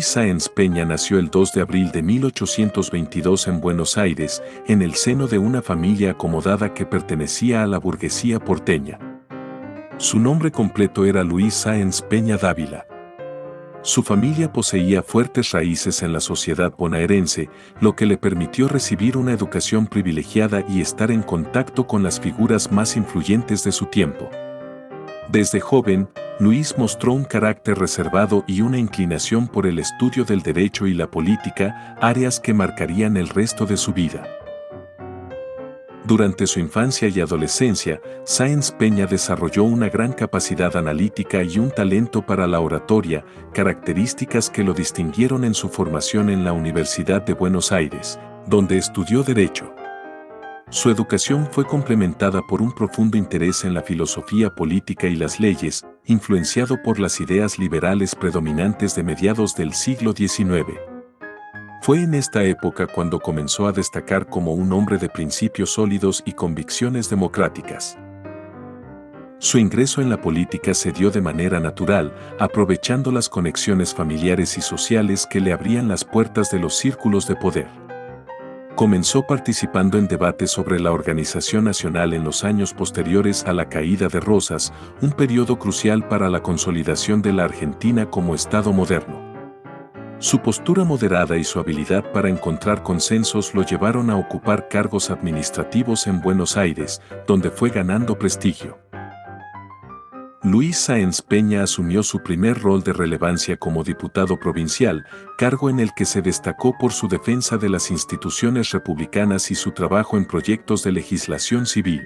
Luis Sáenz Peña nació el 2 de abril de 1822 en Buenos Aires, en el seno de una familia acomodada que pertenecía a la burguesía porteña. Su nombre completo era Luis Sáenz Peña Dávila. Su familia poseía fuertes raíces en la sociedad bonaerense, lo que le permitió recibir una educación privilegiada y estar en contacto con las figuras más influyentes de su tiempo. Desde joven, Luis mostró un carácter reservado y una inclinación por el estudio del derecho y la política, áreas que marcarían el resto de su vida. Durante su infancia y adolescencia, Sáenz Peña desarrolló una gran capacidad analítica y un talento para la oratoria, características que lo distinguieron en su formación en la Universidad de Buenos Aires, donde estudió Derecho. Su educación fue complementada por un profundo interés en la filosofía política y las leyes, influenciado por las ideas liberales predominantes de mediados del siglo XIX. Fue en esta época cuando comenzó a destacar como un hombre de principios sólidos y convicciones democráticas. Su ingreso en la política se dio de manera natural, aprovechando las conexiones familiares y sociales que le abrían las puertas de los círculos de poder. Comenzó participando en debates sobre la organización nacional en los años posteriores a la caída de Rosas, un periodo crucial para la consolidación de la Argentina como Estado moderno. Su postura moderada y su habilidad para encontrar consensos lo llevaron a ocupar cargos administrativos en Buenos Aires, donde fue ganando prestigio. Luis Sáenz Peña asumió su primer rol de relevancia como diputado provincial, cargo en el que se destacó por su defensa de las instituciones republicanas y su trabajo en proyectos de legislación civil.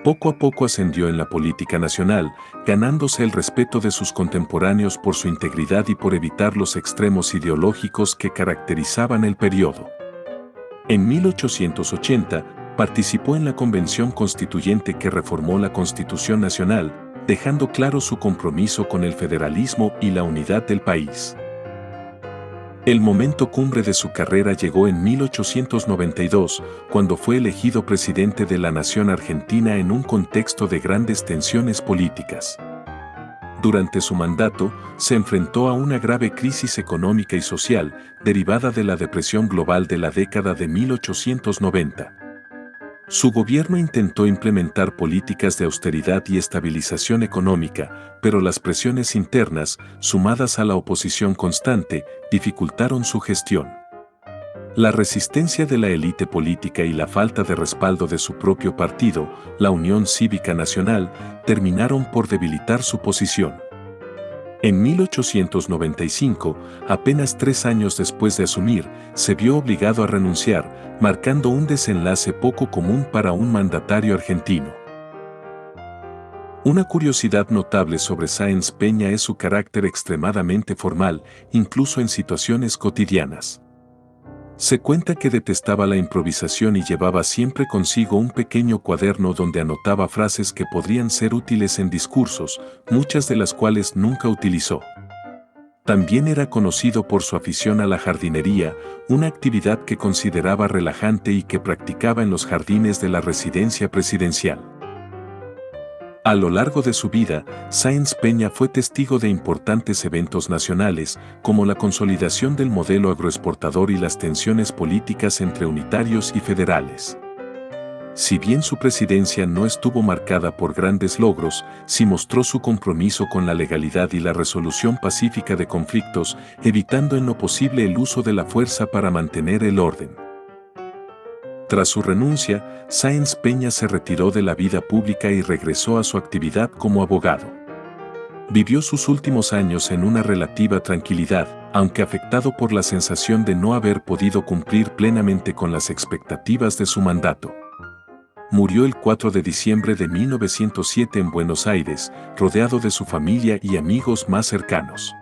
Poco a poco ascendió en la política nacional, ganándose el respeto de sus contemporáneos por su integridad y por evitar los extremos ideológicos que caracterizaban el periodo. En 1880, participó en la Convención Constituyente que reformó la Constitución Nacional, dejando claro su compromiso con el federalismo y la unidad del país. El momento cumbre de su carrera llegó en 1892, cuando fue elegido presidente de la nación argentina en un contexto de grandes tensiones políticas. Durante su mandato, se enfrentó a una grave crisis económica y social, derivada de la depresión global de la década de 1890. Su gobierno intentó implementar políticas de austeridad y estabilización económica, pero las presiones internas, sumadas a la oposición constante, dificultaron su gestión. La resistencia de la élite política y la falta de respaldo de su propio partido, la Unión Cívica Nacional, terminaron por debilitar su posición. En 1895, apenas 3 años después de asumir, se vio obligado a renunciar, marcando un desenlace poco común para un mandatario argentino. Una curiosidad notable sobre Sáenz Peña es su carácter extremadamente formal, incluso en situaciones cotidianas. Se cuenta que detestaba la improvisación y llevaba siempre consigo un pequeño cuaderno donde anotaba frases que podrían ser útiles en discursos, muchas de las cuales nunca utilizó. También era conocido por su afición a la jardinería, una actividad que consideraba relajante y que practicaba en los jardines de la residencia presidencial. A lo largo de su vida, Sáenz Peña fue testigo de importantes eventos nacionales, como la consolidación del modelo agroexportador y las tensiones políticas entre unitarios y federales. Si bien su presidencia no estuvo marcada por grandes logros, sí mostró su compromiso con la legalidad y la resolución pacífica de conflictos, evitando en lo posible el uso de la fuerza para mantener el orden. Tras su renuncia, Sáenz Peña se retiró de la vida pública y regresó a su actividad como abogado. Vivió sus últimos años en una relativa tranquilidad, aunque afectado por la sensación de no haber podido cumplir plenamente con las expectativas de su mandato. Murió el 4 de diciembre de 1907 en Buenos Aires, rodeado de su familia y amigos más cercanos.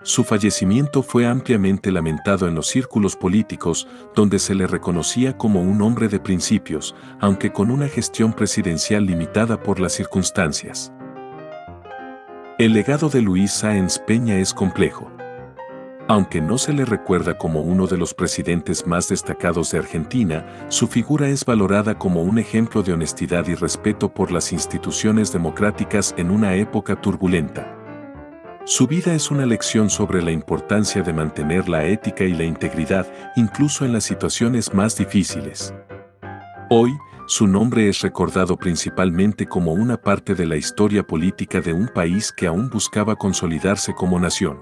Su fallecimiento fue ampliamente lamentado en los círculos políticos, donde se le reconocía como un hombre de principios, aunque con una gestión presidencial limitada por las circunstancias. El legado de Luis Sáenz Peña es complejo. Aunque no se le recuerda como uno de los presidentes más destacados de Argentina, su figura es valorada como un ejemplo de honestidad y respeto por las instituciones democráticas en una época turbulenta. Su vida es una lección sobre la importancia de mantener la ética y la integridad, incluso en las situaciones más difíciles. Hoy, su nombre es recordado principalmente como una parte de la historia política de un país que aún buscaba consolidarse como nación.